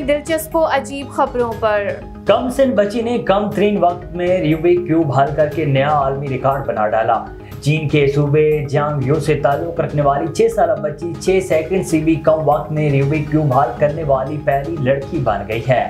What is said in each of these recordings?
दिलचस्प और अजीब खबरों पर। कम सिन बच्ची ने कम तरीन वक्त में रूबिक क्यूब हल करके नया आलमी रिकॉर्ड बना डाला। चीन के सूबे जियांगजू से ताल्लुक रखने वाली 6 साल बच्ची 6 सेकंड से भी कम वक्त में रूबिक क्यूब हल करने वाली पहली लड़की बन गई है।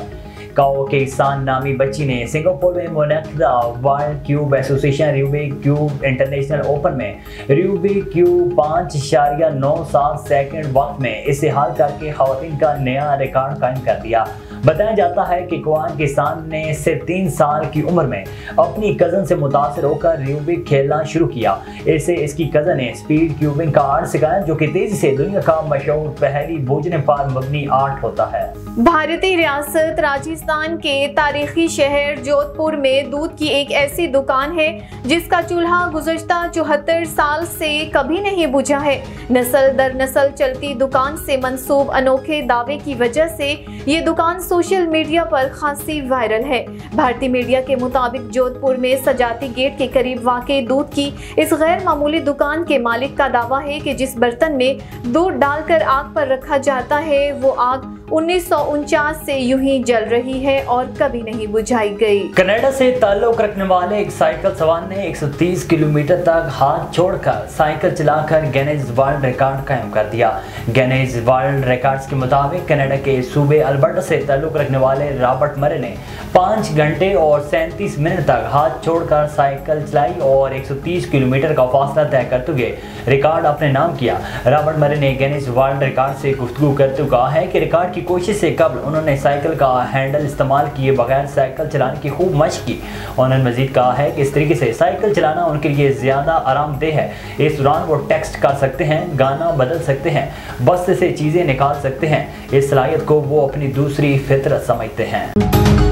काओ के सान नामी बच्ची ने सिंगापुर में मुनक़िदा World Cube Association Rubik cube International Open में रूबिक क्यूब 5.97 सेकंड वक्त में इसे हल करके खवातीन का नया रिकॉर्ड कायम कर दिया। बताया जाता है कि कुआन किसान ने सिर्फ 3 साल की उम्र में अपनी कज़न से मुतासर होकर रूबिक खेलना शुरू किया। इसे इसकी कज़न ने स्पीड क्यूबिंग का आर्ट सिखाया, जो कि तेजी से दुनिया का मशहूर पहली बूझने पर मबनी आर्ट होता है। भारतीय रियासत राजस्थान के तारीखी शहर जोधपुर में दूध की एक ऐसी दुकान है जिसका चूल्हा गुज़श्ता 74 साल से कभी नहीं बुझा है। नस्ल दर नस्ल चलती दुकान से मंसूब अनोखे दावे की वजह से ये दुकान सोशल मीडिया पर खासी वायरल है। भारतीय मीडिया के मुताबिक जोधपुर में सजाती गेट के करीब वाक़ई दूध की इस गैर मामूली दुकान के मालिक का दावा है कि जिस बर्तन में दूध डालकर आग पर रखा जाता है वो आग 1949 से यूं ही जल रही है और कभी नहीं बुझाई गई। कनाडा से ताल्लुक रखने वाले एक साइकिल सवार ने 130 किलोमीटर तक हाथ छोड़कर साइकिल चलाकर गिनीज वर्ल्ड रिकॉर्ड कायम कर दिया। गिनीज वर्ल्ड रिकॉर्ड्स के मुताबिक कनाडा के सूबे अल्बर्टा से ताल्लुक रखने वाले रॉबर्ट मरे ने 5 घंटे और 37 मिनट तक हाथ छोड़कर साइकिल चलाई और 130 किलोमीटर का फासला तय करते हुए रिकॉर्ड अपने नाम किया। रॉबर्ट मरे ने गिनीज वर्ल्ड रिकॉर्ड से गुफ्तगू करते हुए कहा है कि रिकॉर्ड की कोशिश से कबल उन्होंने साइकिल का हैंडल इस्तेमाल किए बगैर साइकिल चलाने की खूब मशक की। उन्होंने मजीद कहा है कि इस तरीके से साइकिल चलाना उनके लिए ज़्यादा आरामदेह है। इस दौरान वो टेक्स्ट कर सकते हैं, गाना बदल सकते हैं, बस से चीज़ें निकाल सकते हैं। इस सलाहियत को वो अपनी दूसरी फितरत समझते हैं।